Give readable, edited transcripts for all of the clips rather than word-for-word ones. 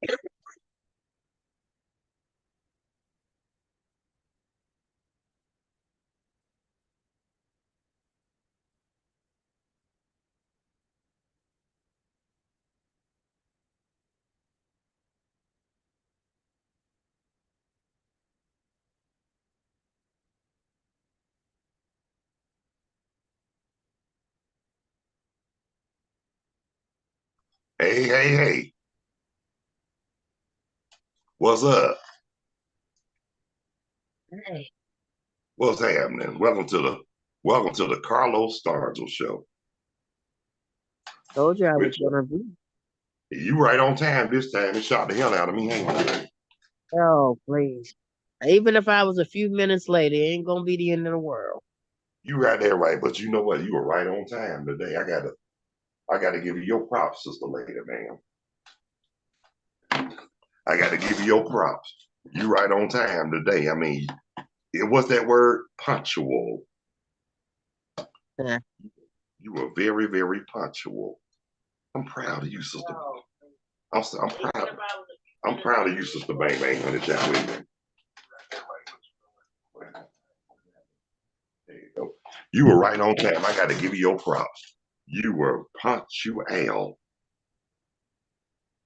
Hey, hey, hey, what's up? Hey, What's happening? Welcome to the Carlos Stargell show. told you I was Which gonna be. you right on time this time. It shot the hell out of me. Hang on. Oh, please. Even if I was a few minutes late, it ain't gonna be the end of the world. You right there, right? But you know what? You were right on time today. I gotta give you your props, sister lady, man. I gotta give you your props. You right on time today. I mean, it was that word punctual. Yeah. You were very, very punctual. I'm proud of you, sister. I'm proud. I'm proud of you, sister Bang Bang, when it's out with me. There you go. You were right on time. I got to give you your props. You were punctual.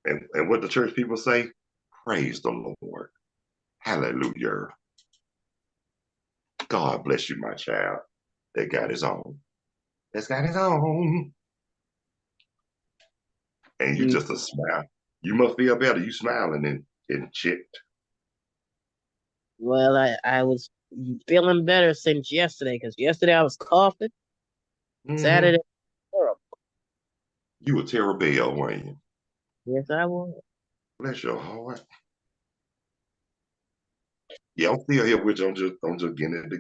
And what the church people say? Praise the Lord. Hallelujah. God bless you, my child. That got his own. That's got his own. And you Mm. just a smile. You must feel better. You smiling and shit. Well, I was feeling better since yesterday because yesterday I was coughing. Mm-hmm. Saturday, horrible. You a terrible, weren't you? Yes, I was. Bless your heart. Yeah, I'm still here with you. I'm just getting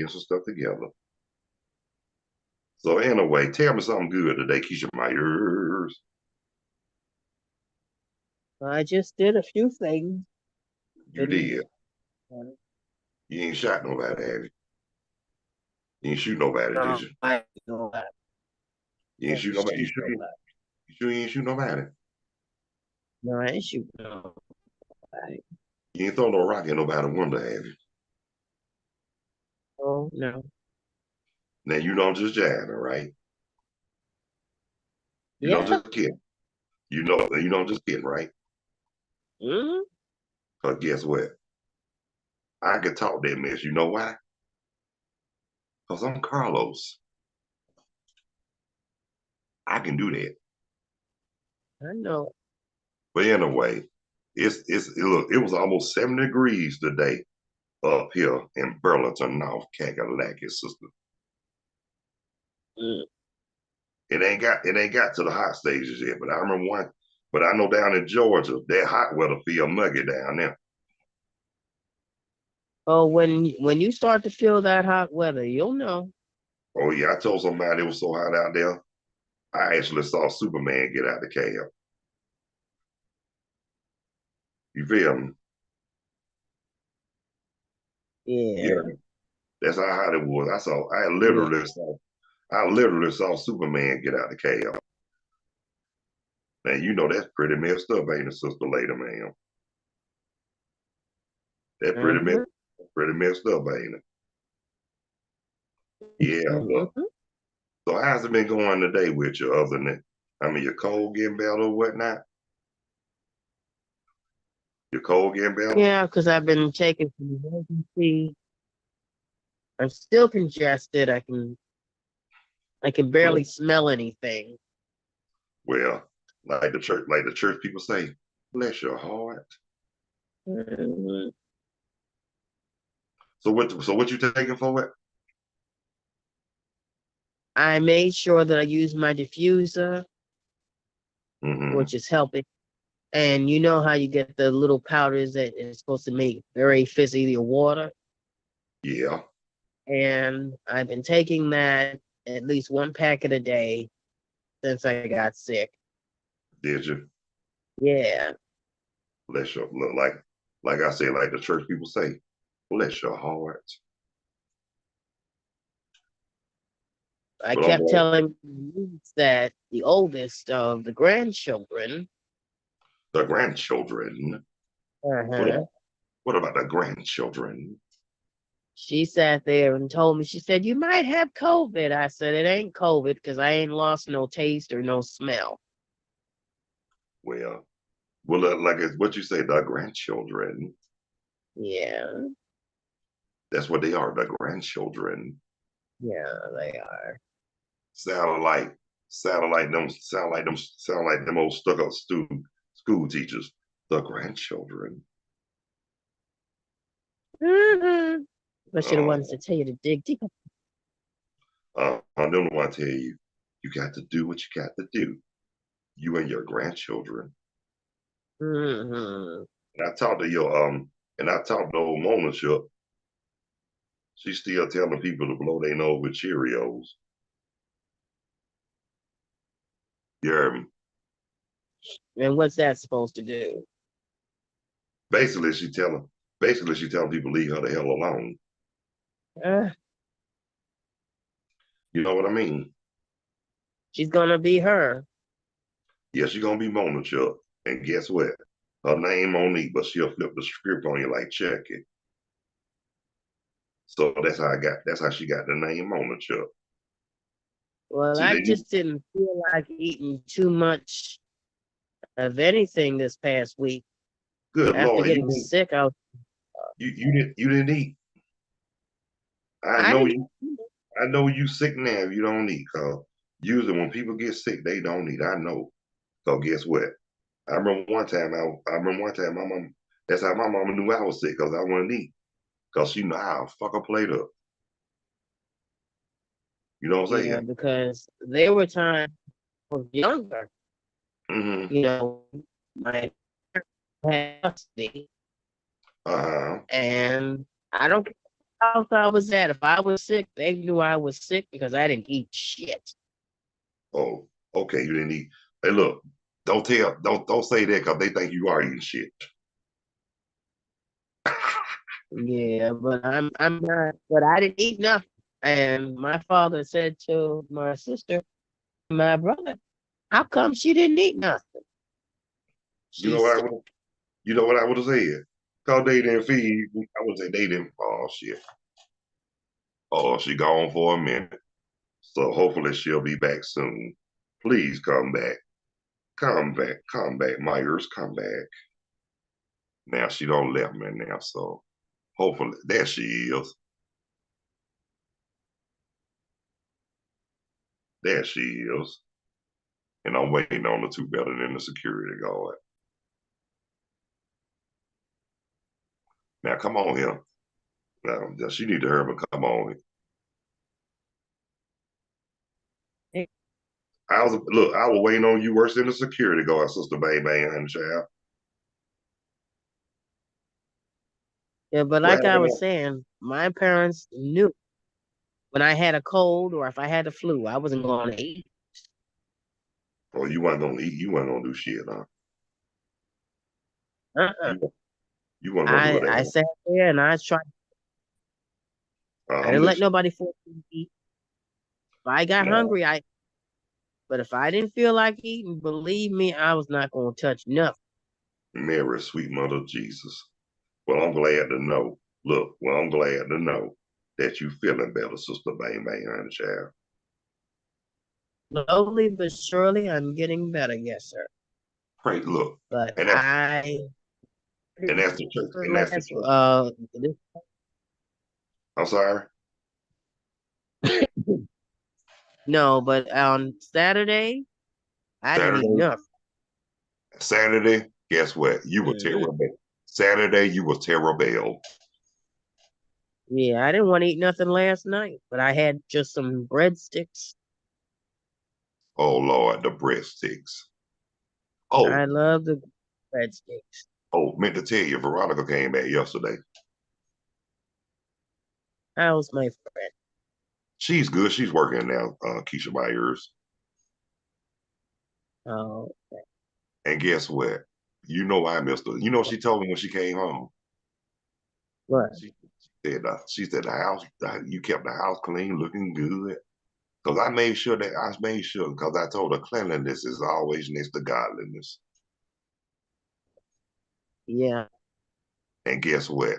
some stuff together. So anyway, tell me something good today, Keisha Myers. I just did a few things. You Didn't. did. You ain't shot nobody, have you? You ain't shoot nobody, did No, you? I no, I You ain't didn't shoot nobody. shoot nobody. You sure you ain't shoot nobody? No, I didn't shoot nobody. You ain't throw no rock at nobody window, have you? Oh no. Now you don't just jab, all right? You don't Yeah. just kid. You don't just kid, right? Hmm. Cause guess what? I could talk that mess. You know why? Cause I'm Carlos. I can do that. I know. But anyway, it was almost 70 degrees today up here in Burlington, North Kakalaki, sister. Mm. It ain't got to the hot stages yet, but I remember one. But I know down in Georgia, that hot weather feel muggy down there. Oh, when you start to feel that hot weather, you'll know. Oh yeah, I told somebody it was so hot out there. I actually saw Superman get out the cab. You feel me? Yeah, Yeah. that's how hot it was. Yeah. I literally saw Superman get out the cab. Man, you know that's pretty messed up, ain't it, sister later, man? That Uh-huh. pretty messed up, ain't it? Yeah, but Hmm. so how's it been going today with you other than that? I mean, your cold getting better or whatnot? Your cold getting better? Yeah, because I've been taking some emergency. I'm still congested. I can barely smell anything. Well, like the church people say, bless your heart. Mhm. So what you taking for it? I made sure that I use my diffuser, Mm-hmm. which is helping. And you know how you get the little powders that is supposed to make very fizzy your water. Yeah. And I've been taking that at least one packet a day since I got sick. Did you? Yeah. Bless your look like I said, like the church people say, bless your heart. I But I'm kept going, telling my niece that the oldest of the grandchildren The grandchildren. What Uh-huh. about what about the grandchildren? She sat there and told me, she said, you might have COVID. I said, it ain't COVID because I ain't lost no taste or no smell. Well, like it's what you say, the grandchildren. Yeah, That's what they are, the grandchildren. yeah, they are. Sound like sound like them old stuck up school teachers. The grandchildren. Mm-hmm. But she the Uh, ones to tell you to dig deep. I don't want to tell you, you got to do what you got to do. You and your grandchildren. Mm-hmm. And I talked to and I talked to old Mona Shook. She's still telling people to blow their nose with Cheerios. You heard me? And what's that supposed to do? Basically, she telling people leave her the hell alone. Uh, You know what I mean? she's gonna be her. Yeah, she's gonna be Mona Chuck. And guess what? Her name Monique, but she'll flip the script on you like check it. So that's how she got the name Mona Chuck. Well, See, I they just didn't feel like eating too much of anything this past week. good After Lord, getting sick, you didn't eat. I I know didn't. you I know you sick now if you don't eat, cause usually when people get sick, they don't eat. I know. So guess what? I remember one time my mom. That's how my mama knew I was sick because I wouldn't eat. Cause she know how to fuck a plate up. You know what I'm Yeah, saying? because there were times I was younger. Mm-hmm. You know, my parents had custody, Uh-huh. and I don't care how I was at. If I was sick, they knew I was sick because I didn't eat shit. Oh, okay. You didn't eat. Hey, look, don't say that because they think you are eating shit. Yeah, but I'm not. But I didn't eat nothing. And my father said to my sister, my brother, how come she didn't eat nothing? You know She's what sick. you know what I would have said? Cause they didn't feed. I would say they didn't. Oh shit. Oh, she gone for a minute. So hopefully she'll be back soon. Please come back. Come back, Myers, come back. Now she don't left me now, so hopefully there she is. There she is. And I'm waiting on the two better than the security guard. Now come on here. Now she need to hurry, but come on. I was waiting on you worse than the security guard, Sister Bang Bang Honey Child. Yeah, but What like I happened was now? saying, my parents knew when I had a cold or if I had the flu, I wasn't going to eat. Oh, you wasn't gonna eat, you wasn't gonna do shit, huh? Uh-uh. You you wasn't gonna do it I at sat there and I tried. I I'm didn't let listening. nobody force me to eat. If I got No, hungry, I. But if I didn't feel like eating, believe me, I was not going to touch nothing. Mary, sweet mother of Jesus. Well, I'm glad to know. Look, well, I'm glad to know that you feeling better, Sister Bang Bang Honey Child. Slowly but surely, I'm getting better. Yes, sir. Pray, look, But and I that's the church, and that's the last church. this, I'm sorry. no, but on Saturday I didn't eat Saturday, nothing. Saturday, guess what? You were Hmm. terrible. Saturday, you were terrible. Yeah, I didn't want to eat nothing last night, but I had just some breadsticks. Oh Lord, the breadsticks. I Oh, love the breadsticks. meant to tell you, Veronica came back yesterday. How's my friend? She's good. She's working now, Keisha Myers. Oh, And guess what? You know I missed her. You know she told me when she came home. what? She said the house, you kept the house clean, looking good. Because I made sure because I told her cleanliness is always next to godliness. Yeah. And guess what?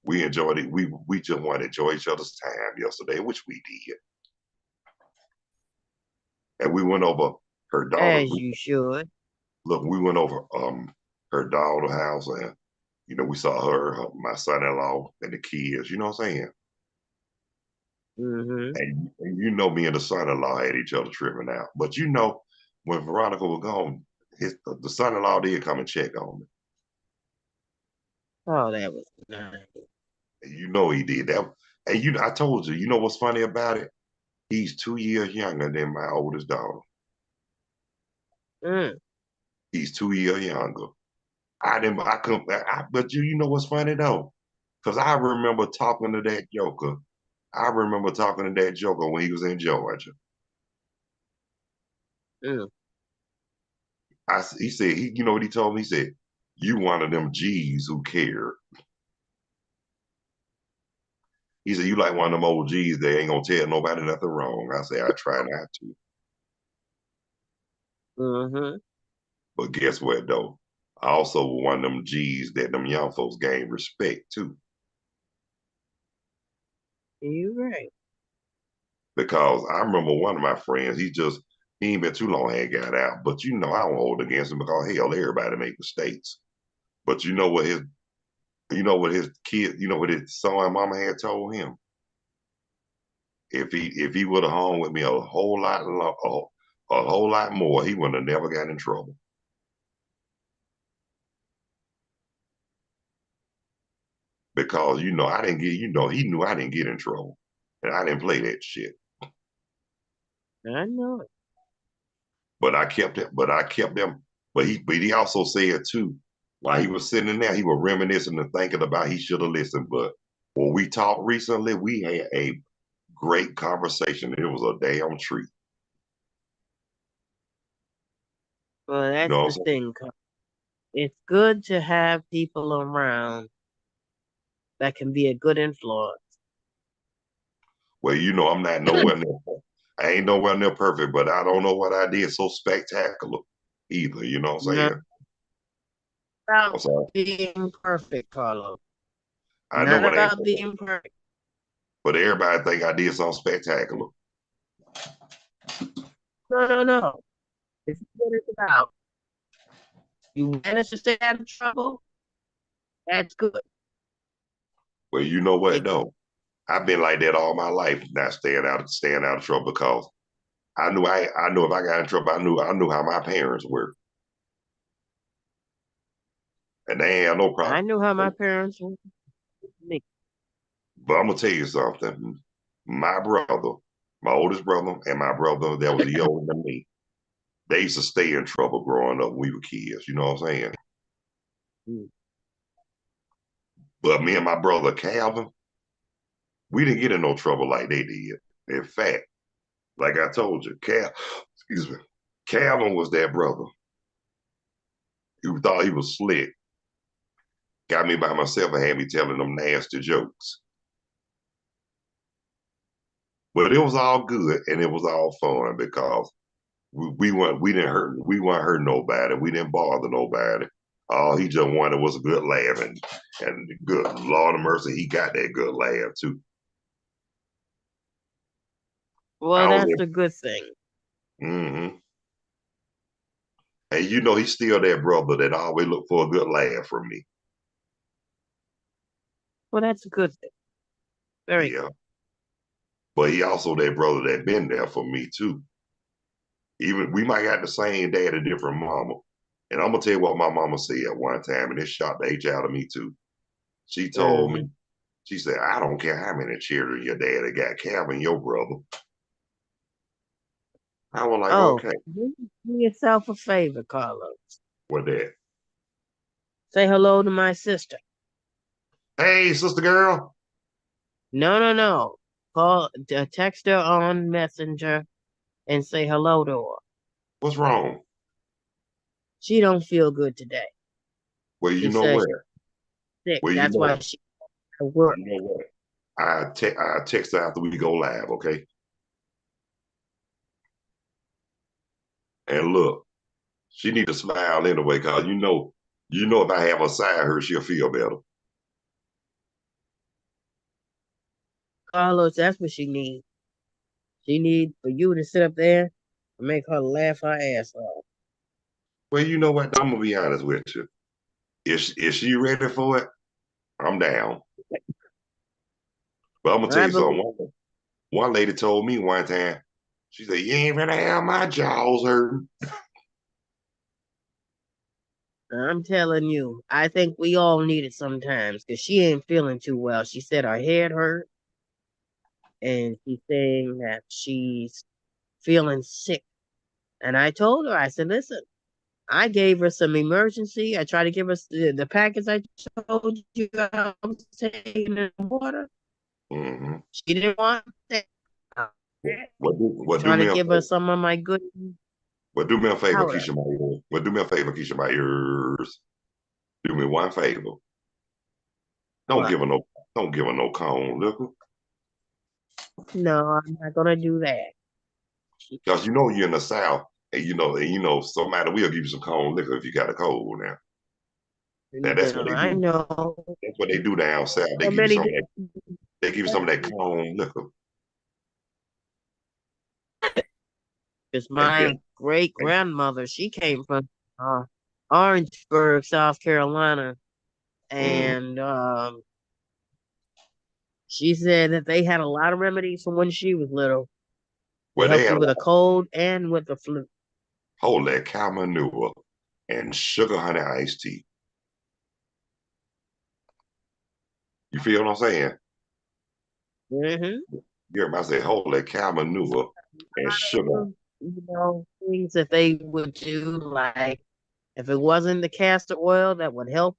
We enjoyed it. We just wanted to enjoy each other's time yesterday, which we did. And we went over her daughter. As you should. Look, we went over her daughter's house, and we saw my son-in-law, and the kids. You know what I'm saying? Mm-hmm. And me and the son-in-law had each other tripping out. But when Veronica was gone, the son-in-law did come and check on me. Oh, that was nice. And he did that. And I told you, what's funny about it? He's 2 years younger than my oldest daughter. Mm. He's 2 years younger. I didn't. I couldn't. But you know what's funny though? Because I remember talking to that joker. I remember talking to that joker when he was in Georgia. Mm. He said, you know what he told me? He said, "You one of them G's who cared." He said, "You like one of them old G's that ain't gonna tell nobody nothing wrong." I said, "I try not to." Mm-hmm. But guess what though? I also one of them G's that them young folks gain respect too. You're right. Because I remember one of my friends, he ain't been too long had got out. But I won't hold against him because hell, everybody make mistakes. But you know what his kid, what his son and mama had told him? If he would have hung with me a whole lot more, he would have never got in trouble. Because I didn't get, he knew I didn't get in trouble. And I didn't play that shit. I know it. But I kept it, but I kept them. But he also said too, while he was sitting in there, he was reminiscing and thinking about he should have listened. But when we talked recently, we had a great conversation. It was a damn treat. Well, You that's know what I'm the saying? thing. It's good to have people around that can be a good influence. Well, I'm not nowhere near. I ain't nowhere near perfect, but I don't know what I did so spectacular either. You know what I'm Not saying? I'm about sorry. being perfect, Carlos. I Not know it ain't, about being perfect. but everybody think I did something spectacular. No, no, no. It's what it's about. You manage to stay out of trouble, that's good. Well, you know what If though? I've been like that all my life, not staying out of trouble because I knew if I got in trouble, I knew how my parents were, and they ain't had no I problem. knew how my parents were with me. But I'm gonna tell you something. My brother, my oldest brother, and my brother that was a year older than me, they used to stay in trouble growing up when we were kids. You know what I'm saying? Mm. But me and my brother Calvin, we didn't get in no trouble like they did. In fact, like I told you, excuse me, Calvin was that brother who thought he was slick, got me by myself and had me telling them nasty jokes. But it was all good and it was all fun because we weren't hurt nobody. We didn't bother nobody. All he just wanted was a good laugh and good Lord of mercy, he got that good laugh too. Well, I was that's a good thing. hmm and he's still that brother that always look for a good laugh from me. Well, that's a good thing. Very Yeah. good. But he also that brother that been there for me too. Even we might got the same dad, a different mama. And I'm gonna tell you what my mama said one time, and it shocked the H out of me too. She told Hmm. me, she said, "I don't care how many children your daddy got, Calvin, your brother." I was like, Oh, okay, do yourself a favor, Carlos. what that? Say hello to my sister. Hey, sister girl, No, no, no. Text her on Messenger and say hello to her. what's wrong? She don't feel good today. Well, you She know says what? she's sick. Well, That's why she at work. you know what? I text her after we go live, okay? And look, she need to smile anyway, cause You know, if I have a side hurt, she'll feel better. Carlos, that's what she needs. She needs for you to sit up there and make her laugh her ass off. Well, you know what? I'm gonna be honest with you. Is she ready for it? I'm down. But I'm gonna tell I you something. believe. One lady told me one time, she said, "You ain't gonna have my jaws hurting." I'm telling you, I think we all need it sometimes because she ain't feeling too well. She said her head hurt, and she's saying that she's feeling sick. And I told her, I said, listen, I gave her some emergency. I tried to give her the packets I told you I was taking in the water. Hmm. She didn't want that. What do Trying to me a give her favor? some of my good What do me a favor, powder. Keisha, my ears? What do me a favor, Keisha, my ears? Do me one favor. Don't What? give her no, don't give her no cone liquor, No, I'm not gonna do that. She, cause you know you're in the South, and you know somebody will give you some cone liquor if you got a cold. Now, that's what they I do. know. That's what they do down south. They So give you many some of that. different They give you some of that cone liquor, because and my then great and, grandmother, she came from uh, Orangeburg, South Carolina, mm, and she said that they had a lot of remedies from when she was little to well, they help had you a with a lot. cold and with the flu. Hold that cow manure and sugar honey iced tea. You feel what I'm saying? Hmm. You hear me? I say, hold that cow manure and sugar. Things that they would do, like if it wasn't the castor oil that would help,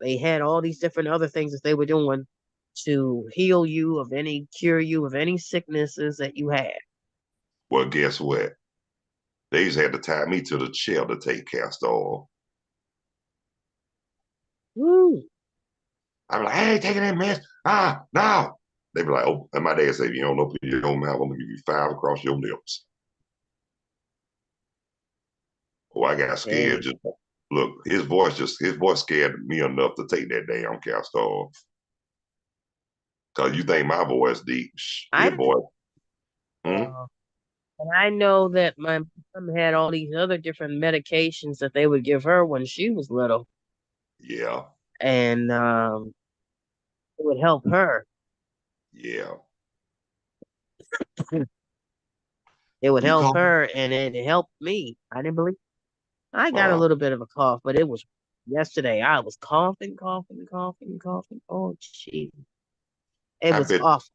they had all these different other things that they were doing to heal you of any, cure you of any sicknesses that you had. Well, guess what? They just had to tie me to the chair to take castor oil. Woo. I'm like, I ain't taking that mess. Ah, no. They be like, oh, and my dad said, if you don't open your mouth, I'm gonna give you five across your lips. Oh, I got scared. Hey, Just look, his voice scared me enough to take that damn castor oil. Cause you think my voice deep? I His didn't. voice. Hmm? Uh, and I know that my mom had all these other different medications that they would give her when she was little, Yeah, and it would help her. yeah. It would You help call? her, and it helped me. I didn't believe. I got a Uh, little bit of a cough, but it was yesterday. I was coughing, coughing, coughing, coughing. Oh, gee, it I was bet. awful.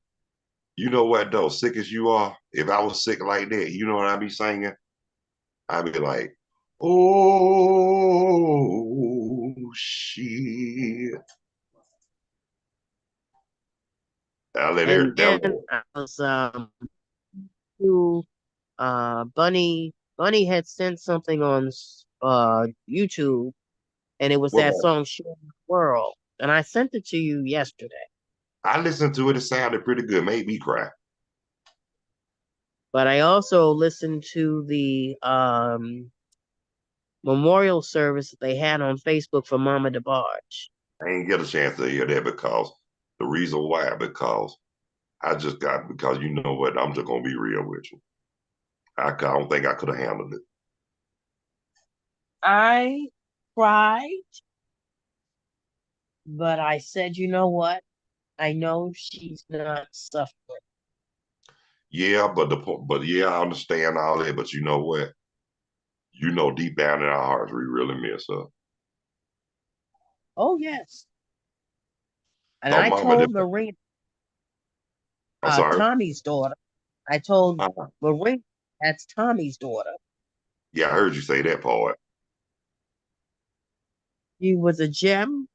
You know what though? Sick as you are, if I was sick like that, you know what I'd be singing? I'd be like, oh shit. I let her And that then was I was to Bunny. Bunny had sent something on YouTube, and it was what that was song "Share My World," and I sent it to you yesterday. I listened to it, it sounded pretty good, made me cry. But I also listened to the memorial service that they had on Facebook for Mama DeBarge. I ain't get a chance to hear that because the reason why, because because you know what, I'm just gonna be real with you. I don't think I could have handled it. I cried, but I said, you know what? I know she's not suffering. Yeah, but yeah, I understand all that, but you know what? You know deep down in our hearts we really miss her. Oh yes. And So I mama did told Marina, I'm sorry. Tommy's daughter. I told Uh, Marina, that's Tommy's daughter. yeah, I heard you say that part. She was a gem,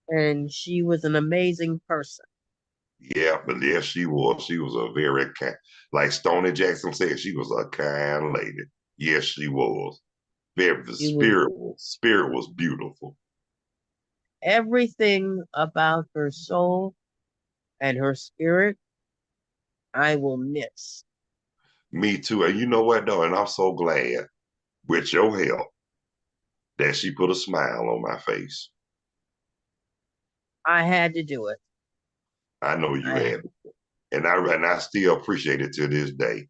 and she was an amazing person. Yeah, but yes, she was. She was a very kind, like Stoney Jackson said, she was a kind lady. Yes, she was. Very the She was spirit was beautiful. everything about her soul and her spirit. I will miss. Me too. And you know what though? And I'm so glad with your help. that she put a smile on my face. I had to do it. I know you I had, and I still appreciate it to this day.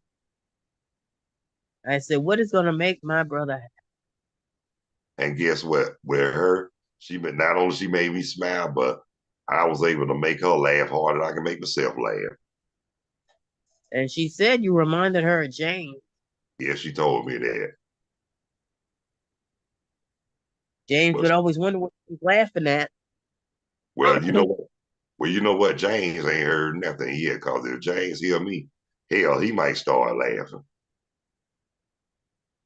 I said, what is gonna make my brother happy? And guess what? With her, not only she made me smile, but I was able to make her laugh harder than I can make myself laugh. And she said you reminded her of James. Yeah, she told me that. James But would always wonder what she was laughing at. well, you know what? Well, you know what? James ain't heard nothing yet. Cause if James hear me, hell, he might start laughing.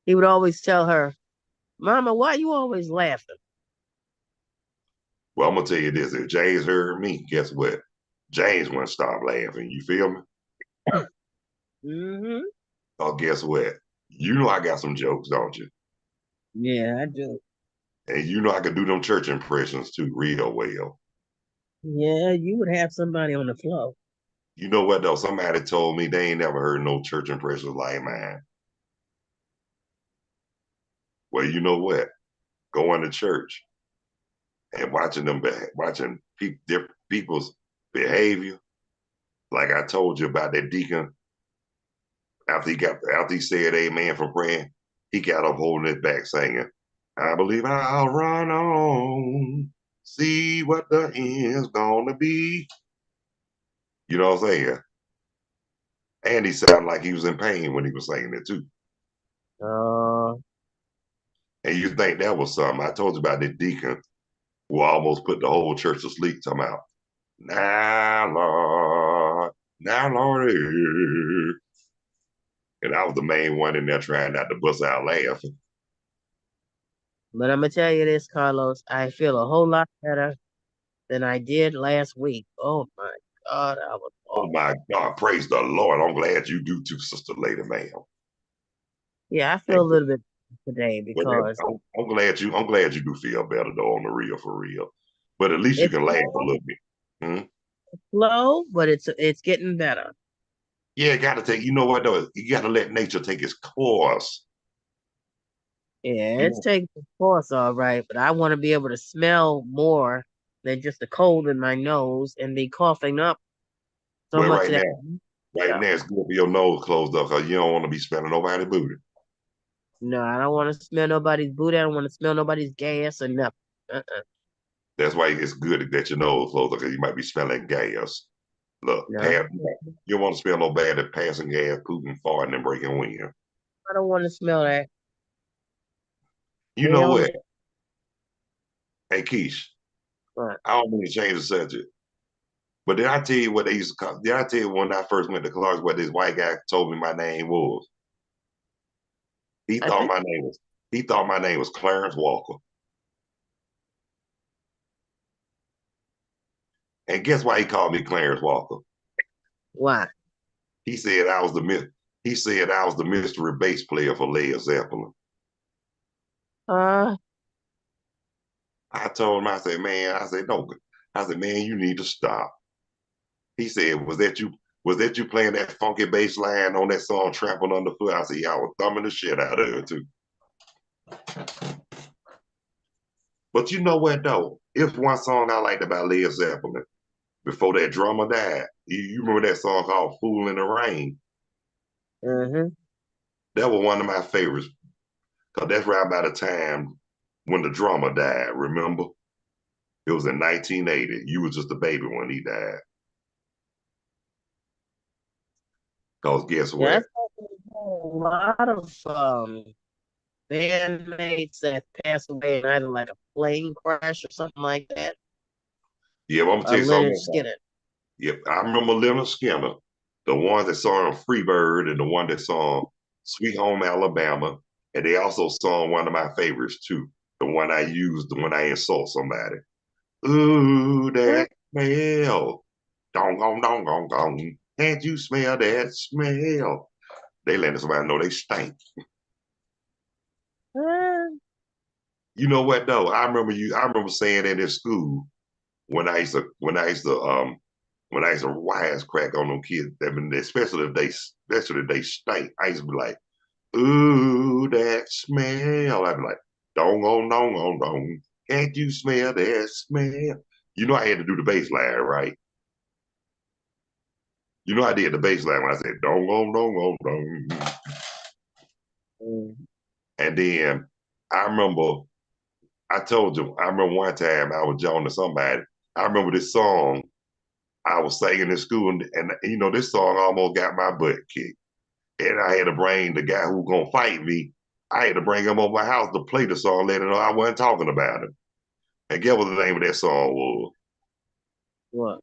He would always tell her, Mama, why you always laughing? Well, I'm gonna tell you this: if James heard me, guess what? James wouldn't stop laughing. You feel me? Mm-hmm. Oh, guess what? You know I got some jokes, don't you? Yeah, I do. And you know I can do them church impressions too, real well. Yeah, you would have somebody on the floor. You know what though? Somebody told me they ain't never heard no church impressions like mine. Well, you know what? Going to church and watching different people's behavior. Like I told you about that deacon after he said amen for praying, he got up holding it back singing, I believe I'll run on, see what the end's gonna be. You know what I'm saying? And he sounded like he was in pain when he was singing it too. Uh, And you think that was something. I told you about that deacon who almost put the whole church to sleep, talking about, now, Lord, and I was the main one in there trying not to bust out laughing. but I'm gonna tell you this, Carlos. I feel a whole lot better than I did last week. Oh my God, I was Oh off. my God, praise the Lord. I'm glad you do too, Sister Lady Ma'am. Yeah, I feel a And, little bit today well, because I'm glad you do feel better though on the real for real. But at least you it's can laugh a slow, little bit. Hmm? slow, but it's getting better. Yeah, gotta take, you know what though? You gotta let nature take its course. Yeah, You it's know, taking its course all right, but I want to be able to smell more than just a cold in my nose and be coughing up so well, much of that right stuff. now it's good for your nose closed up because you don't want to be smelling nobody booty. No, I don't want to smell nobody's booty. I don't want to smell nobody's gas or nothing. Uh-uh. That's why it's good that your nose closed up because you might be smelling gas. Look, No, you don't want to smell no bad at passing gas, pooping, farting, and breaking wind. I don't want to smell that. You know Hell no. what? Hey, Keish, But I don't mean to change the subject, but did I tell you what they used to call? Did I tell you when I first went to Clark's what this white guy told me my name was? He I thought think my name was he thought my name was Clarence Walker. And guess why he called me Clarence Walker? why? He said I was the he said I was the mystery bass player for Led Zeppelin. Uh, I told him, I said, don't. I said, man, you need to stop. He said, was that you playing that funky bass line on that song Trampled Underfoot? I said, yeah, I was thumbing the shit out of it too. But you know what though? It's one song I liked about Led Zeppelin before that drummer died. You remember that song called Fool in the Rain? mm-hmm. That was one of my favorites. Cause that's right about the time when the drummer died, remember? It was in 1980. You was just a baby when he died. Cause guess Yeah, what? that's a lot of bandmates that pass away in either like a plane crash or something like that. Yeah, but I'm gonna tell Or you Leonard something else. Skinner. Yep, I remember Leonard Skinner, the ones that saw Freebird and the one that saw Sweet Home Alabama. And they also saw one of my favorites too. The one I use, the one I insult somebody. Ooh, that smell. Dong, dong, dong, dong, dong. Can't you smell that smell? They letting somebody know they stink. Uh, You know what though? I remember saying that in school when I used to wisecrack on them kids, I mean, especially if they stink. I used to be like, ooh, that smell. I'd be like, Dong on dong on dong. Can't you smell that smell? You know I had to do the bass line, right? You know I did the bass line when I said dong on dong. Mm. And then I remember I told you, I remember one time I was jamming to somebody. I remember this song I was singing in school, and you know, this song almost got my butt kicked. And I had to bring the guy who was gonna fight me. I had to bring him over my house to play the song, let him know I wasn't talking about him. And guess what the name of that song was? What?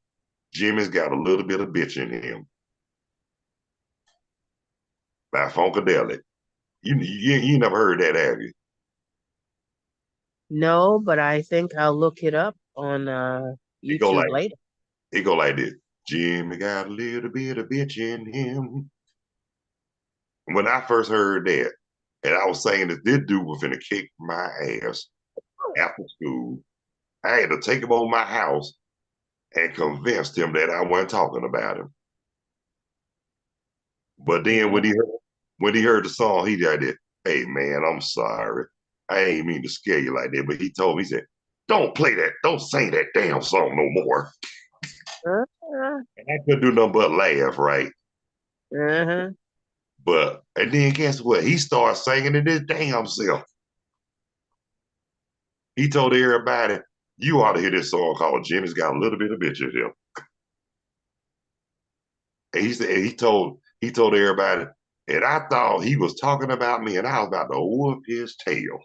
Jimmy's Got a Little Bit of Bitch in Him by Funkadelic. You never heard that, have you? No, but I think I'll look it up on It go YouTube like later. it go like this. Jimmy got a little bit of bitch in him. When I first heard that, and I was saying that this dude was finna kick my ass after school, I had to take him over my house and convinced him that I wasn't talking about him. But then Yeah. when he heard the song, he did it. Hey man, I'm sorry. I ain't mean to scare you like that. But he told me, he said, don't play that, don't sing that damn song no more. Uh-huh. And I couldn't do nothing but laugh, right? Uh-huh. But and then guess what? He started singing it his damn self. He told everybody, you ought to hear this song called Jimmy's Got a Little Bit of Bitch in Him. And he said he told everybody, and I thought he was talking about me, and I was about to whoop his tail.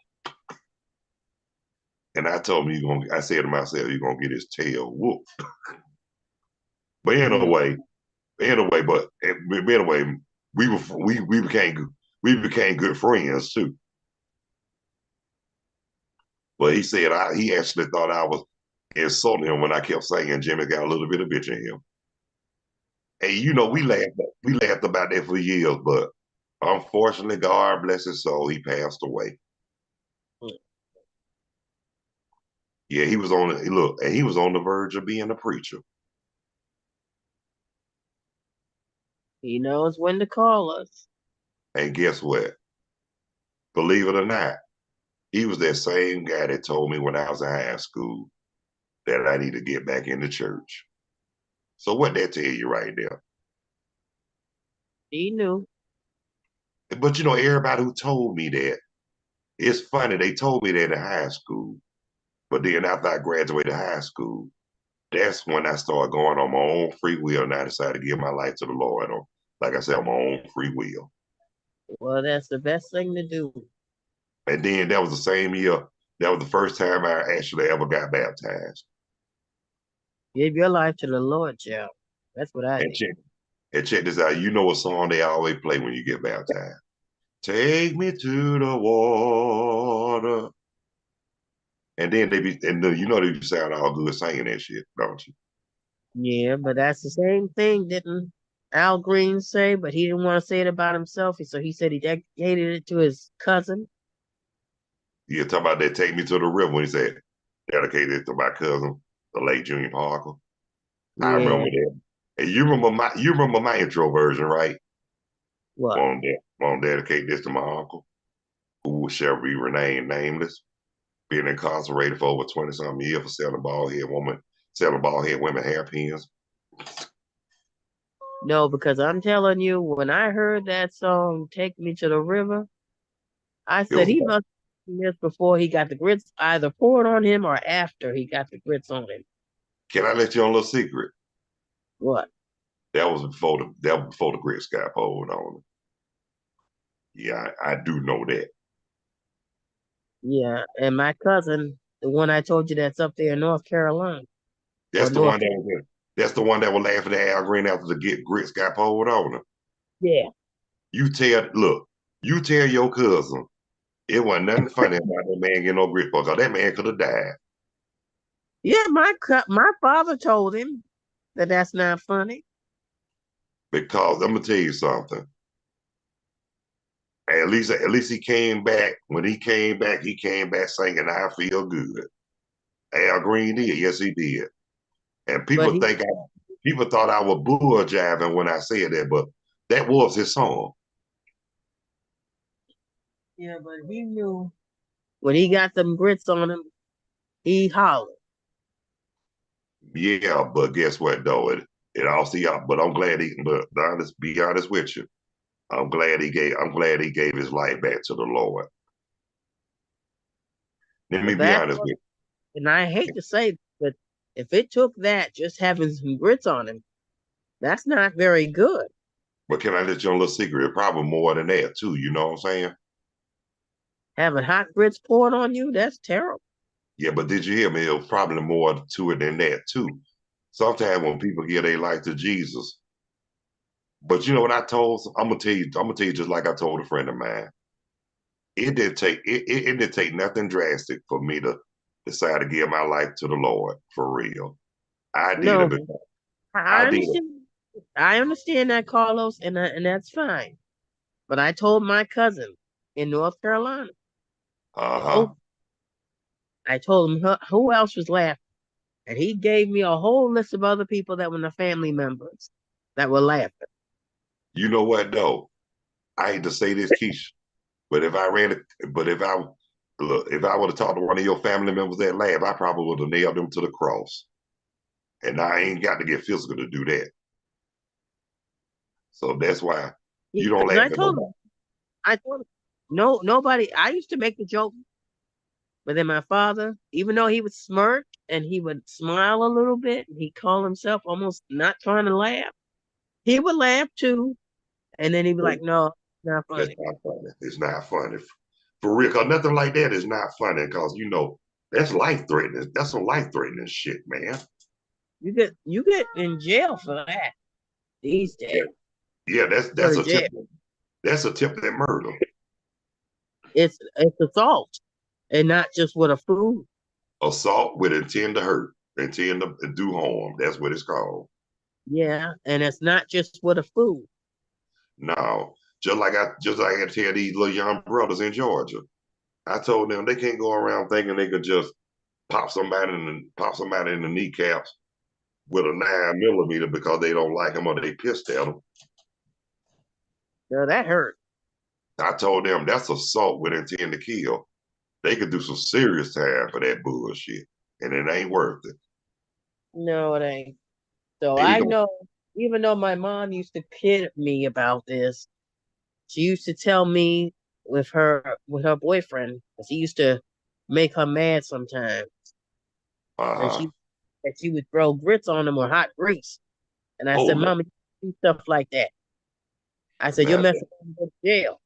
And I told him, I said to myself, you're gonna get his tail whooped. But Mm. but anyway, we became good friends too. But he said he actually thought I was insulting him when I kept saying Jimmy got a little bit of bitch in him. And you know, we laughed about that for years, but unfortunately, God bless his soul, he passed away. Yeah, he was on look, and he was on the verge of being a preacher. He knows when to call us. And guess what? Believe it or not, he was that same guy that told me when I was in high school that I need to get back into church. So what that tell you right there? He knew. But you know, everybody who told me that, it's funny, they told me that in high school. But then after I graduated high school, that's when I started going on my own free will and I decided to give my life to the Lord on, like I said, on my own free will. Well, that's the best thing to do. And then that was the same year, that was the first time I actually ever got baptized. Give your life to the Lord, child. That's what I And did. check, and check this out. You know what song they always play when you get baptized? Take me to the water. And then you know they sound all good singing that shit, don't you? Yeah, but that's the same thing, didn't Al Green say? But he didn't want to say it about himself, so he said he dedicated it to his cousin. You talk about that Take Me to the River when he said, dedicated to my cousin, the late Junior Parker. I Yeah. remember that. And you remember my intro version, right? What? Want to dedicate this to my uncle, who shall be remain nameless, being incarcerated for over 20 something years for selling bald head women hairpins. No, because I'm telling you, when I heard that song, "Take Me to the River," I It said was he must have this before he got the grits either poured on him or after he got the grits on him. can I let you on a little secret? What? That was before the grits got pulled on him. Yeah, I do know that. Yeah, and my cousin, the one I told you that's up there in North Carolina or That's the North. one that was that's the one that was laughing at Al Green after the get grits got pulled on him. Yeah, You tell your cousin it wasn't nothing funny about that man getting no grits because that man could have died. yeah. My father told him that that's not funny. Because I'm gonna tell you something. At least he came back. When he came back singing "I Feel Good." Al Green did, yes, he did. And But he, people thought I was bull jiving when I said that, but that was his song. yeah, but he knew When he got them grits on him, he hollered. Yeah, but guess what though? It all see out. But I'm glad he. But honest, be honest with you. I'm glad he gave his life back to the Lord. Let me But be that, honest with and I hate you. to say, but if it took that, just having some grits on him, that's not very good. But can I let you on a little secret? Probably more than that too. You know what I'm saying? Having hot grits poured on you, that's terrible. Yeah, but did you hear me? It was probably more to it than that too. Sometimes when people give their life to Jesus, but you know what I told? I'm gonna tell you. I'm gonna tell you just like I told a friend of mine. It didn't take nothing drastic for me to decide to give my life to the Lord for real. I did it. No, I I did it. understand. I understand that, Carlos, and that's fine. But I told my cousin in North Carolina, Uh the old, huh. I told him who else was laughing, and he gave me a whole list of other people that were the family members that were laughing. You know what though? I hate to say this, Keisha, but if I ran it, but if I look, if I would have talked to one of your family members that laughed, I probably would have nailed them to the cross. And I ain't got to get physical to do that. So that's why you don't And laugh at nobody. I told him, no, nobody. I used to make the joke, but then my father, even though he would smirk and he would smile a little bit, and he called himself almost not trying to laugh. He would laugh too, and then he'd be like, "No, it's not That's funny." not funny. It's not funny. For real, because nothing like that is not funny because, that's life threatening. That's some life threatening shit, man. You get in jail for that these Yeah, days. yeah, Go that's to a tip. jail. That's a tip that murder. It's assault, and not just with a food. Assault with intent to hurt, intent to do harm. That's what it's called. Yeah, and it's not just with a food. No, just like I had to tell these little young brothers in Georgia. I told them they can't go around thinking they could just pop somebody in the kneecaps with a 9 millimeter because they don't like them or they pissed at them. So that hurt. I told them that's assault with intent to kill. They could do some serious time for that bullshit, and it ain't worth it. No, it ain't. So They I go, know, even though my mom used to kid me about this, she used to tell me with her boyfriend, 'cause he used to make her mad sometimes, and uh, she would throw grits on him or hot grease. And I oh said, no, "Mama, you do stuff like that." I said, "You'll now, mess around and go to jail."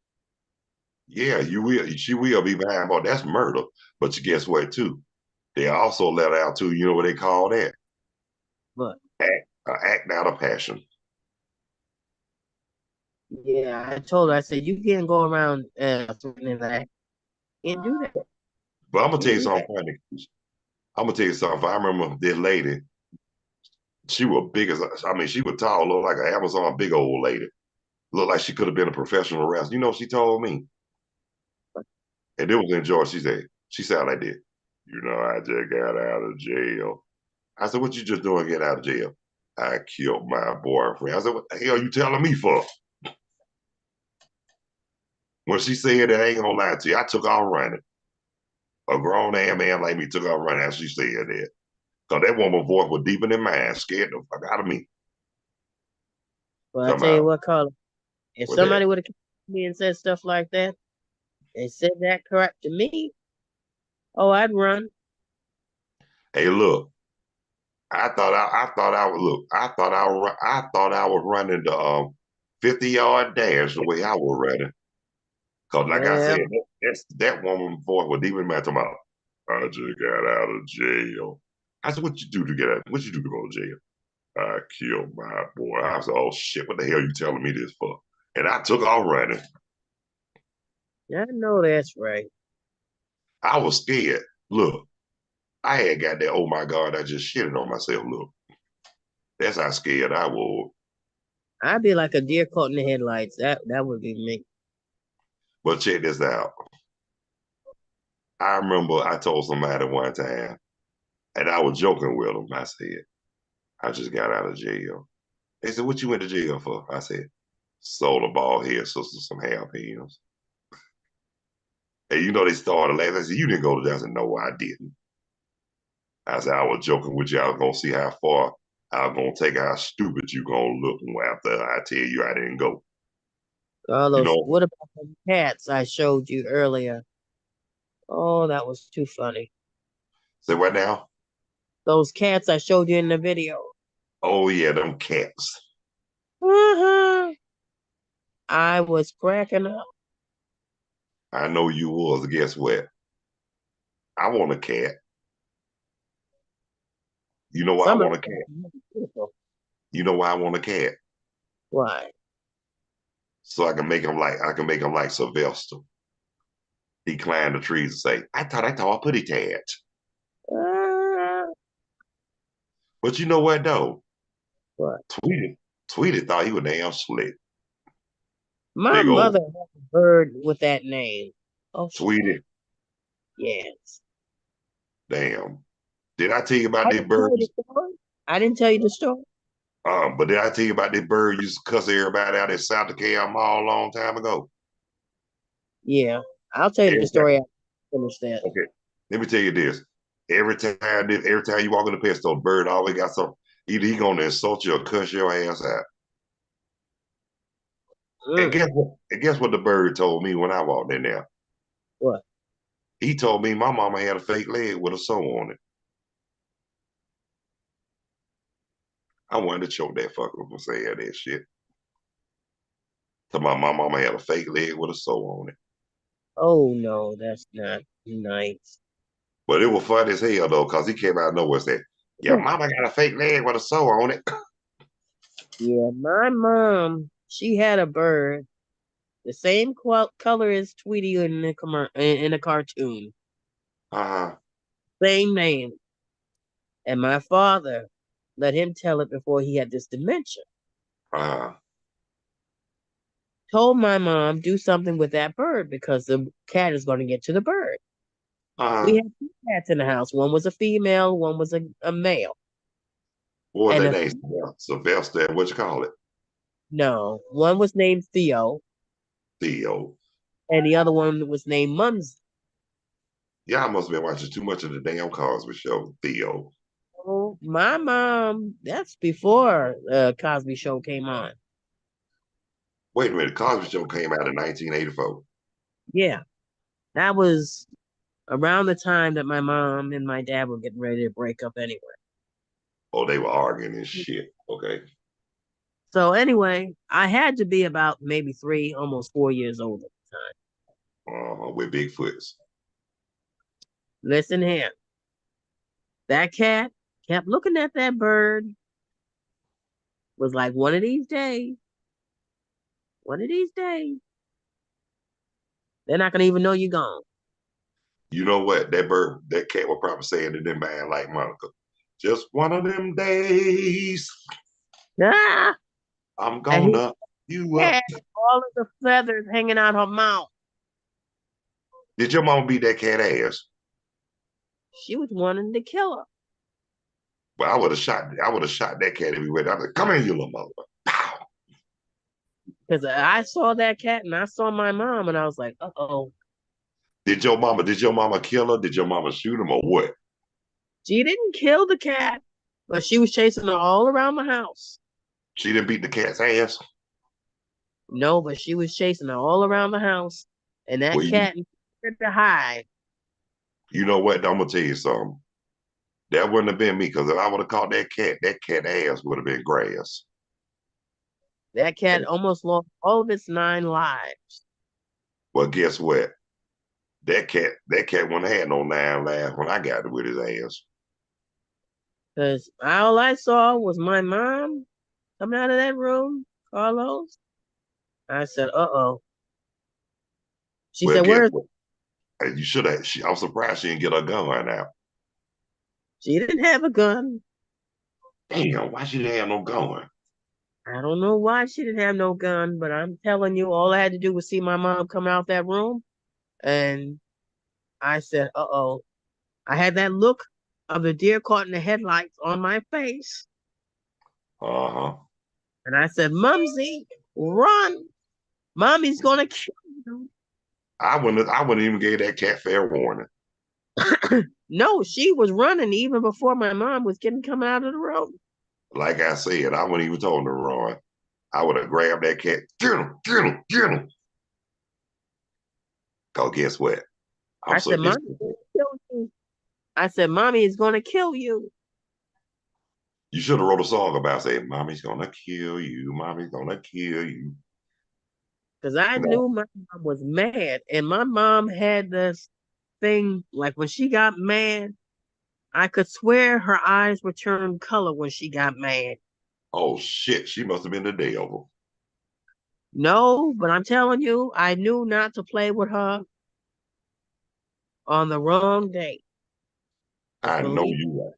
yeah, you will. She will be behind bar. That's murder. But you guess what? Too, they also let out too. You know what they call that? But Act out of passion. yeah, I told her, I said, "You can't go around threatening that. You can't do that. But I'm gonna You tell can't you do something that." funny. I'm gonna tell you something. I remember this lady. She was big as I mean, she was tall, looked like an Amazon big old lady. Looked like she could have been a professional wrestler. You know, what she told me, and it was in Georgia. She sounded like this. I just got out of jail. I said, what you just doing getting out of jail? I killed my boyfriend. I said, what the hell are you telling me for? When she said that, I ain't gonna lie to you, I took off running. A grown ass man like me took off running after she said that. Because that woman's voice was deeper than mine, scared the fuck out of me. But I Talking tell you about what, Carla, if with that. somebody would have come to me and said stuff like that and said that correct to me, oh, I'd run. Hey, look, I thought I was running the 50-yard dash the way I was running. Cause like I said, Well, that woman's voice was deeper than mine. Talking about, I just got out of jail. I said, what you do to get out? What you do to go to jail? I killed my boy. I said, oh shit, what the hell are you telling me this for? And I took off running. I know that's right. I was scared. Look, I had got that, oh my God, I just shitted on myself. Look, that's how scared I was. I'd be like a deer caught in the headlights. That would be me. But check this out. I remember I told somebody one time, and I was joking with them. I said, I just got out of jail. They said, what you went to jail for? I said, sold a bald head sister some hairpins. And you know they started laughing. I said, "You didn't go to that." I said, "No, I didn't." I said, "I was joking with you. I was gonna see how far I was gonna take how stupid you gonna look after I tell you I didn't go." You Carlos, know, what about the cats I showed you earlier? Oh, that was too funny. say what now? Those cats I showed you in the video. Oh yeah, them cats. Uh-huh. I was cracking up. I know you was. Guess what? I want a cat. You know why I Some of want a them cat? are beautiful. You know why I want a cat? Why? So I can make him like Sylvester. He climbed the trees and say, I thought I put it at. Uh, But you know what though? what? Tweety, Tweety thought he was damn slick. My Big old mother has a bird with that name. Oh, she Tweety. yes. Damn. Did I tell you about I this didn't tell bird? you the story. I didn't tell you the story. But did I tell you about this bird used to cuss everybody out at South Dakota Mall a long time ago? Yeah, I'll tell you the Every time, story after I finish that. okay. Let me tell you this. Every time you walk in the pet store, bird always got some. Either he gonna insult you or cuss your ass out. And Mm, guess what? And guess what the bird told me when I walked in there? what? He told me my mama had a fake leg with a sew on it. I wanted to choke that fucker for saying that shit. So my mama had a fake leg with a sew on it. Oh no, that's not nice. But it was fun as hell though, cause he came out of nowhere and said, "Your mama got a fake leg with a sew on it." Yeah, my mom, she had a bird the same color as Tweety in the in the cartoon. Uh-huh. Same name. And my father let him tell it before he had this dementia. Uh-huh. Told my mom do something with that bird because the cat is going to get to the bird. We Uh-huh. had two cats in the house. One was a female, one was a male. What was And that a name? Sylvester, what you call it? no, one was named Theo, Theo. and the other one was named Mumsy. Y'all must have been watching too much of the damn Cosby Show, Theo. Oh, my mom, that's before Cosby Show came on. Wait a minute, Cosby Show came out in 1984. Yeah, that was around the time that my mom and my dad were getting ready to break up anyway. Oh, they were arguing and shit. Okay. So anyway, I had to be about maybe 3, almost 4 years old at the time. With Bigfoots. Listen here, that cat kept looking at that bird. Was like one of these days, they're not gonna even know you're gone. You know what? That cat was probably saying to them man like Monica. Just one of them days, Ah, I'm and he gonna you up. had all of the feathers hanging out her mouth. Did your mama beat that cat ass? She was wanting to kill her. Well, I would have shot that cat if he went. I was like, come here, you little mother. Pow. Because I saw that cat and I saw my mom and I was like, uh-oh. Did your mama kill her? Did your mama shoot him or what? She didn't kill the cat, but she was chasing her all around the house. She didn't beat the cat's ass. No, but she was chasing her all around the house. And that Well, cat needed to hide. you know what? I'm gonna tell you something. That wouldn't have been me because if I would have caught that cat ass would have been grass. That cat almost lost all of its 9 lives. Well, guess what? That cat wouldn't have had no 9 lives when I got it with his ass. Because all I saw was my mom coming out of that room, Carlos. I said, uh-oh. She Well, said, guess where is what? You should have. I'm surprised she didn't get her gun right now. she? Didn't have a gun. Damn, why she didn't have no gun? I don't know why she didn't have no gun, but I'm telling you, all I had to do was see my mom come out that room. And I said, uh-oh. I had that look of the deer caught in the headlights on my face. Uh huh. And I said, Mumsy, run. Mommy's going to kill you. I wouldn't even give that cat fair warning. No, she was running even before my mom was getting coming out of the road. Like I said, I wouldn't even told him to run. I would have grabbed that cat. Get him, get him, get him. Cause guess what? I'm I said, "Mommy, sophisticated. gonna kill you." I said, "Mommy is going to kill you." You should have wrote a song about saying, "Mommy's gonna kill you. Mommy's gonna kill you." Because I No. knew my mom was mad. And my mom had this thing, like when she got mad, I could swear her eyes would turn color when she got mad. Oh shit, she must have been the devil. No, but I'm telling you, I knew not to play with her on the wrong day. Because I know believe you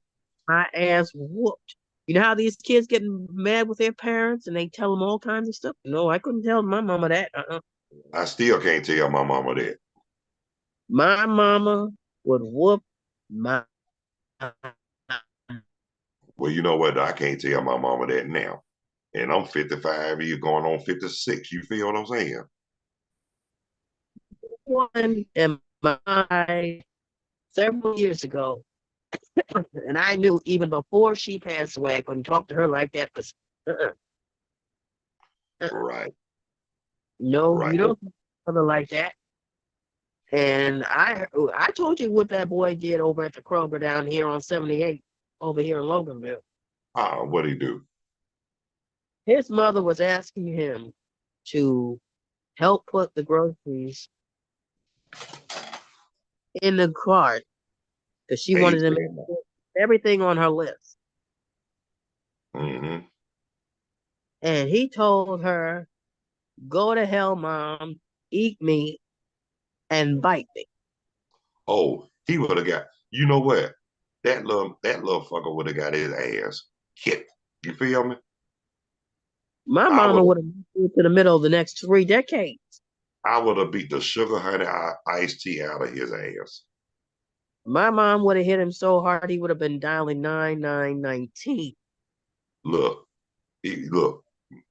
right. my ass whooped. You know how these kids get mad with their parents and they tell them all kinds of stuff? No, I couldn't tell my mama that. I still can't tell my mama that. My mama would whoop my. Well, you know what? I can't tell my mama that now. And I'm 55 years going on 56. You feel what I'm saying? One in my several years ago, and I knew even before she passed away, I couldn't talk to her like that. Because uh-uh, uh-uh. Right, No, right. you don't talk to her like that. And I told you what that boy did over at the Kroger down here on 78, over here in Loganville. What'd he do? His mother was asking him to help put the groceries in the cart because she Hey, wanted to make sure everything on her list. mm-hmm. And he told her, "Go to hell, mom, eat me and bite me." Oh, he would have got. You know what? That little fucker would have got his ass kicked. You feel me? My I would mama have. would have moved to the middle of the next 3 decades. I would have beat the sugar honey iced tea out of his ass. My mom would have hit him so hard he would have been dialing 9919. Look, look.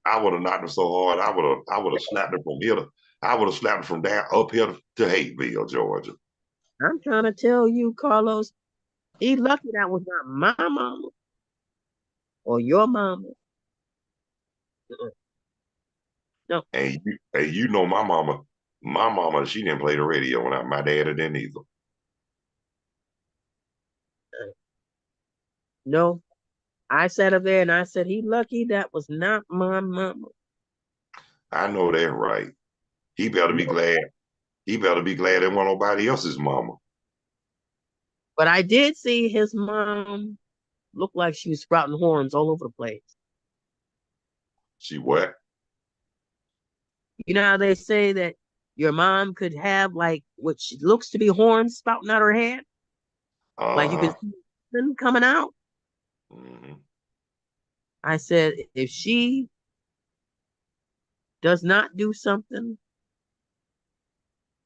I would have knocked him so hard. I would have slapped him from here to. I would have slapped him from down up here to Hateville, Georgia. I'm trying to tell you, Carlos, he lucky that was not my mama or your mama. Uh-uh. No, And you know my mama, she didn't play the radio when my dad didn't either. no. I sat up there and I said, he lucky that was not my mama. I know that right. He better be No. glad. He better be glad it wasn't nobody else's mama. But I did see his mom look like she was sprouting horns all over the place. She what? You know how they say that your mom could have like what she looks to be horns spouting out her head? Like you can Uh-huh. see them coming out. Hmm. I said, if she does not do something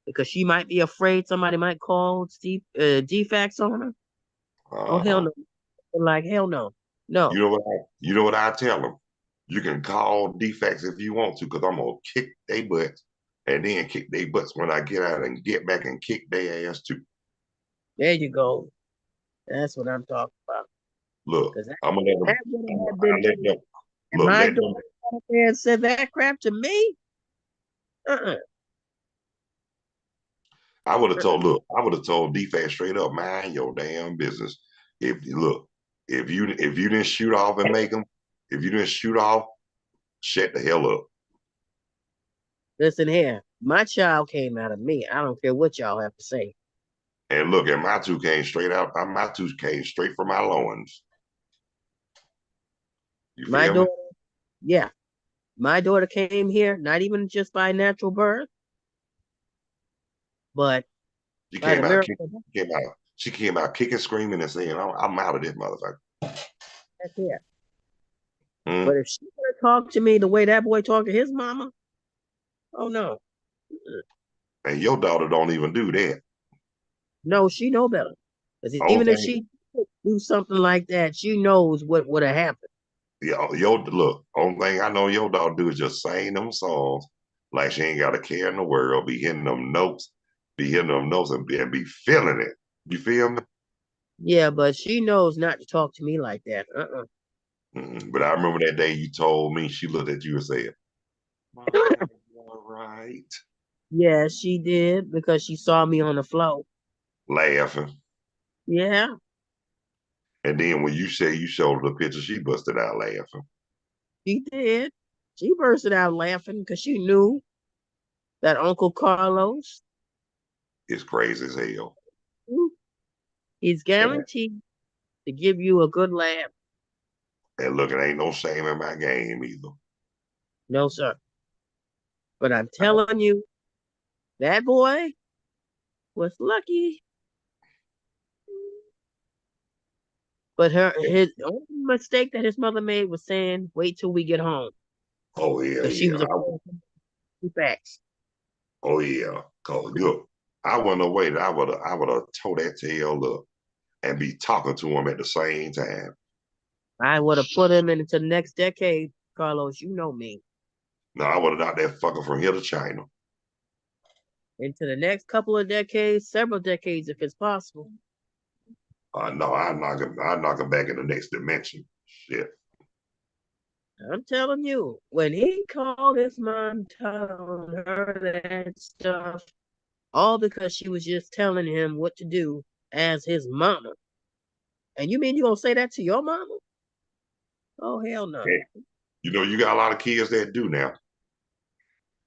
because she might be afraid somebody might call defects on her. Oh hell Uh-huh. no! Like hell no, no. You know what I tell them? You can call defects if you want to, because I'm gonna kick their butts and then kick their butts when I get out and get back and kick their ass too. There you go. That's what I'm talking about. Look, Because I'm gonna let them. that would have been I let true. them. And Look, my let them. daughter got up there and said that crap to me. Uh-uh. I would have Uh-uh. told. Look, I would have told defect straight up, mind your damn business. If look, if you didn't shoot off and make them, if you didn't shoot off, shut the hell up. Listen here, my child came out of me. I don't care what y'all have to say. And look, and my two came straight out. My two came straight from my loins. You My feel me? daughter, yeah, my daughter came here not even just by natural birth, but She by the came out, miracle kick, of God. came out. She came out kicking, screaming, and saying, "I'm out of this motherfucker." That's it. Hmm? But if she would have talked to me the way that boy talked to his mama, oh no, And your daughter don't even do that. no, she know better. Because Only even if thing, she do something like that, she knows what would have happened. your look. Only thing I know your daughter do is just sing them songs. Like she ain't got a care in the world, be hitting them notes and be feeling it. You feel me? Yeah, but she knows not to talk to me like that. But I remember that day you told me she looked at you and said, all right. Yeah, she did because she saw me on the floor. Laughing. Yeah, And then when you say you showed her the picture, she busted out laughing. she did. She bursted out laughing because she knew that Uncle Carlos, It's crazy as hell. he's And, guaranteed to give you a good laugh. and look, it ain't no shame in my game either. No, sir. But I'm telling you, that boy was lucky. But his only mistake that his mother made was saying, "Wait till we get home," Oh yeah, because she yeah. was afraid of two facts. Oh yeah. Cause look, I wouldn't have waited. I would have tore that tail up and be talking to him at the same time. I would have put him into the next decade, Carlos. You know me. No, I would have knocked that fucker from here to China. Into the next couple of decades, several decades, if it's possible. No, I knock him back in the next dimension. Shit. I'm telling you, when he called his mom telling her that stuff, all because she was just telling him what to do as his mama. And you mean you gonna say that to your mama? Oh hell no. Hey, you got a lot of kids that do now.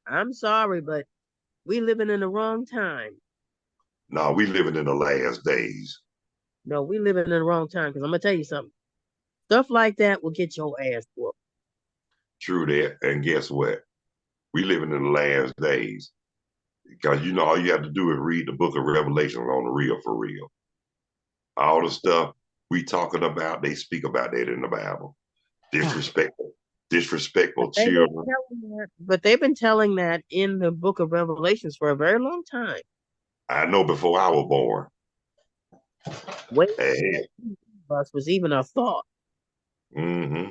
I'm sorry, but we living in the wrong time. No, we living in the last days. No, we living in the wrong time. Because I'm gonna tell you something. Stuff like that will get your ass whooped. True that. And guess what? We living in the last days. Because all you have to do is read the book of Revelation on the real for real. All the stuff we talking about, they speak about that in the Bible. Disrespectful, But disrespectful they've been children. telling that. But they've been telling that in the Book of Revelations for a very long time. I know before I was born. Way before Hey, us was even a thought. mm-hmm.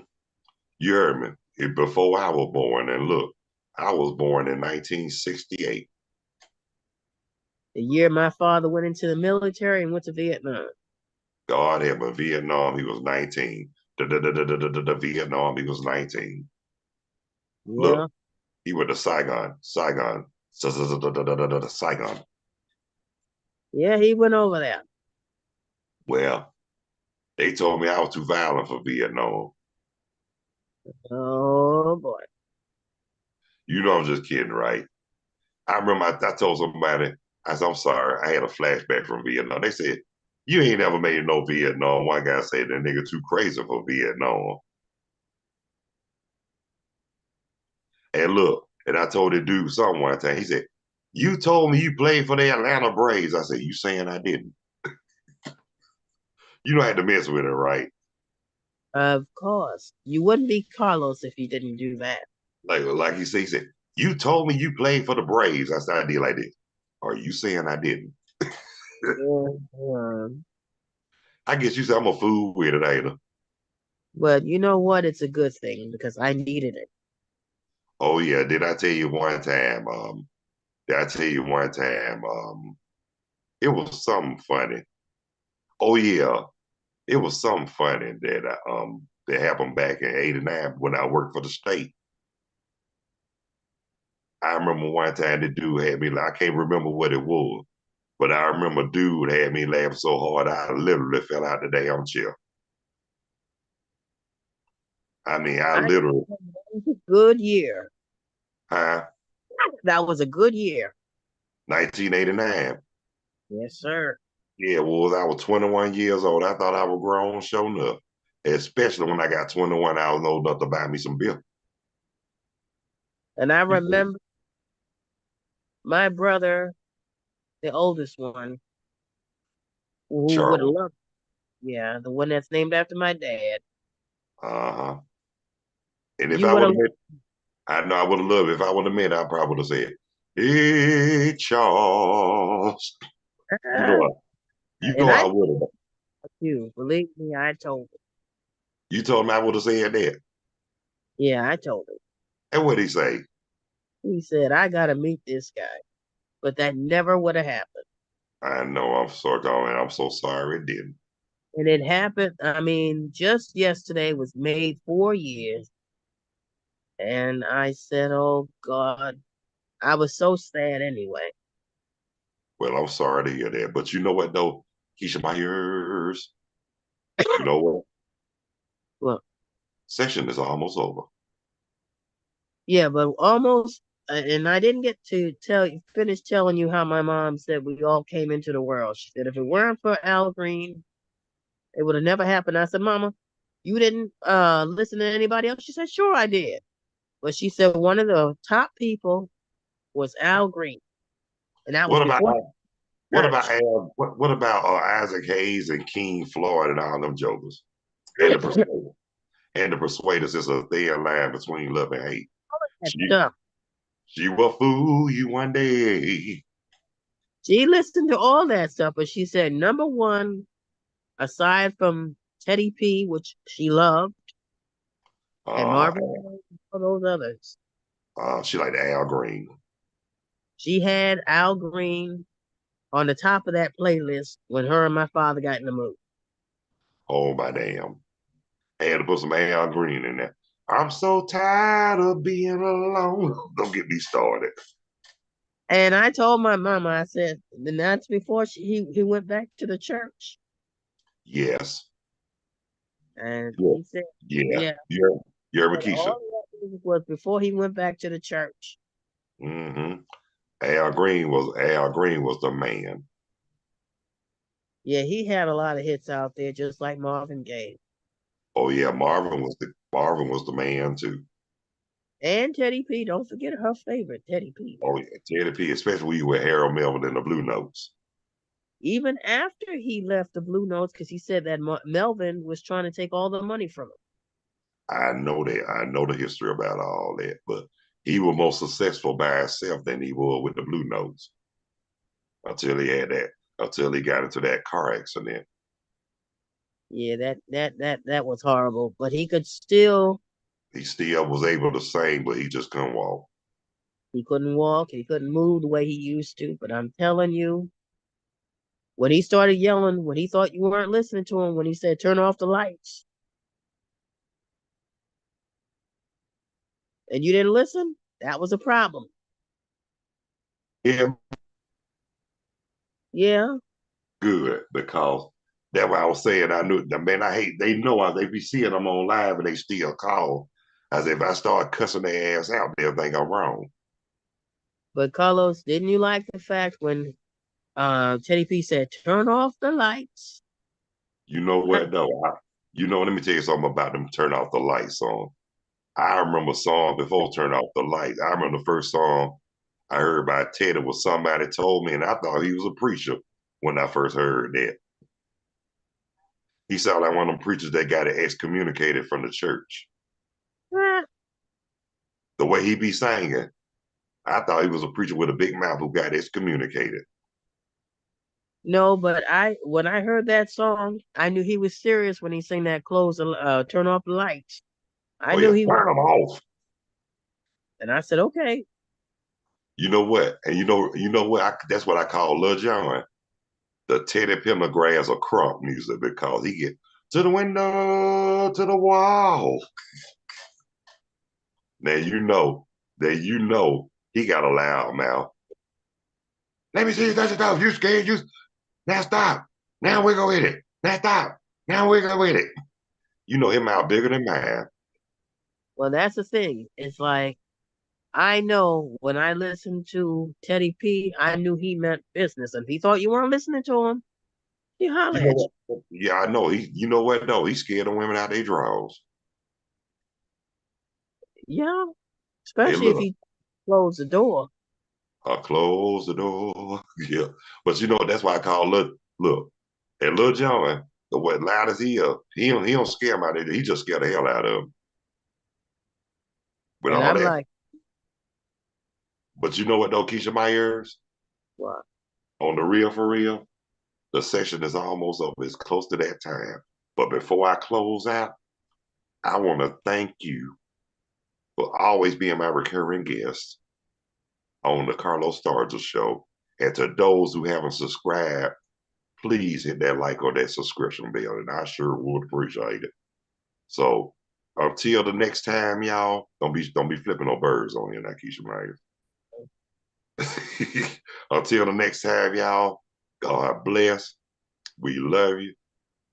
You heard me. Before I was born. And look, I was born in 1968. The year my father went into the military and went to Vietnam. God help me. Vietnam, he was 19. The Vietnam, he was 19. Yeah, Look, he went to Saigon. yeah, he went over there. Well, they told me I was too violent for Vietnam. Oh boy. I'm just kidding, right? I remember I told somebody, I said, I'm sorry, I had a flashback from Vietnam. They said, you ain't never made it no Vietnam. One guy said, that nigga too crazy for Vietnam. And look, and I told the dude something one time. He said, you told me you played for the Atlanta Braves. I said, you saying I didn't? You don't have to mess with it, right? Of course. You wouldn't be Carlos if you didn't do that. Like he said, you told me you played for the Braves. I said, I did like this. Are you saying I didn't? Yeah. I guess you said I'm a fool with it, ain't I? But you know what? It's a good thing because I needed it. Oh yeah, did I tell you one time? Did I tell you one time? It was something funny. Oh yeah, it was something funny that happened back in '89 when I worked for the state. I remember one time the dude had me. I can't remember what it was, but I remember dude had me laughing so hard I literally fell out the damn chair. I mean, I I literally, that was a good year. huh? That was a good year. 1989. Yes, sir. Yeah, well, I was 21 years old. I thought I was grown, sure enough. Especially when I got 21, I was old enough to buy me some beer. And I You know, remember my brother, the oldest one, who would have Charles. loved. Yeah, the one that's named after my dad. Uh-huh. And if You I would would have. have met, I know I would have loved it. If I would have met, I probably would have said, hey, Charles. You know, you And know I I would have. you believe me, I told him. You told me I would have said that. Yeah, I told him. And what'd he say? He said, I gotta meet this guy. But that never would have happened. I know. I'm sorry, darling. I'm so sorry it didn't. And it happened, I mean, just yesterday was made 4 years. And I said, oh God, I was so sad anyway. Well, I'm sorry to hear that. But you know what, though? Keisha Myers, you know what? Well, Session is almost over. yeah, but almost, and I didn't get to finish telling you how my mom said we all came into the world. She said if it weren't for Al Green, it would have never happened. I said, Mama, you didn't listen to anybody else? She said, sure I did. But she said one of the top people was Al Green, and that was What about before what about church. Al, what about Isaac Hayes and King Floyd and all them jokers and the persuaders and the persuaders is a thin line between love and hate. That She stuff. she will fool you one day. She listened to all that stuff, but she said number one, aside from Teddy P, which she loved, and Uh, Marvin Gaye, and all those others. she like Al Green. She had Al Green on the top of that playlist when her and my father got in the mood. Oh my damn! I had to put some Al Green in there. I'm so tired of being alone. Don't get me started. And I told my mama, I said, and that's before he went back to the church. Yes. And Yeah. he said, Yeah. yeah, You're but Makisha. all that music was before he went back to the church. Mm-hmm. Al Green was the man. Yeah, he had a lot of hits out there, just like Marvin Gaye. Oh yeah, Marvin was the man too. And Teddy P. Don't forget her favorite, Teddy P. Oh yeah, Teddy P, especially when you with Harold Melvin and the Blue Notes. Even after he left the Blue Notes, because he said that Melvin was trying to take all the money from him. I know that. I know the history about all that, but he was more successful by himself than he was with the Blue Notes until he got into that car accident. Yeah, that was horrible. But he could still, He still was able to sing, but he just couldn't walk. he couldn't walk, he couldn't move the way he used to. But I'm telling you, when he started yelling, when he thought you weren't listening to him, when he said, turn off the lights, and you didn't listen, that was a problem. Yeah, Yeah, good because that's what I was saying. I knew the man. I hate. They know they be seeing them on live and they still call. As if I start cussing their ass out, they'll think I'm wrong. but Carlos, didn't you like the fact when Teddy P said, turn off the lights? You know what though? Let me tell you something about them turn off the lights song. I remember a song before Turn Off the Lights. I remember the first song I heard by Ted. It was somebody told me, and I thought he was a preacher when I first heard that. He sounded like one of them preachers that got excommunicated from the church. Ah, The way he be singing, I thought he was a preacher with a big mouth who got excommunicated. no, but when I heard that song, I knew he was serious when he sang that turn off the lights. I Oh knew yeah, he was, turn them off. and I said, okay. You know what? And you know what? That's what I call Lil Jon, the Teddy Pendergrass of crunk music because he get to the window, to the wall. Now he got a loud mouth. Let me see you touch it off. You scared? You now stop. Now we go with it. Now stop. Now we go with it. You know him out bigger than mine. Well, that's the thing. It's like I know when I listened to Teddy P, I knew he meant business. And if he thought you weren't listening to him, he holler You know at you. what? Yeah, I know. You know what though? He's scared of women out their drawers. Yeah, Hey, especially if look, he closed the door. I close the door. Yeah, but you know that's why I call look. And Lil Jon, the what loud as he is, he don't scare him out there. He just scare the hell out of him with And all I'm that. like, But you know what though, Keisha Myers? what? On the real for real, the session is almost over. It's close to that time. But before I close out, I want to thank you for always being my recurring guest. on the Carlos Stargell show. And to those who haven't subscribed, please hit that like or that subscription bell, and I sure would appreciate it. So until the next time, y'all, don't be flipping no birds on here, now, Keisha Myers. Until the next time, y'all, God bless. We love you.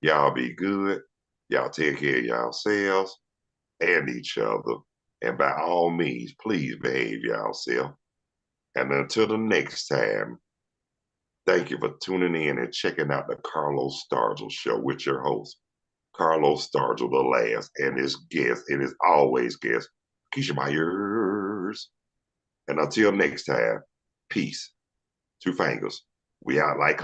Y'all be good. Y'all take care of yourselves and each other. And by all means, please behave yourself. And until the next time, thank you for tuning in and checking out the Carlos Stargell Show with your host, Carlos Stargell the last, and his guest, and his always guest, Keisha Myers. And until next time, peace. Two fingers. We out like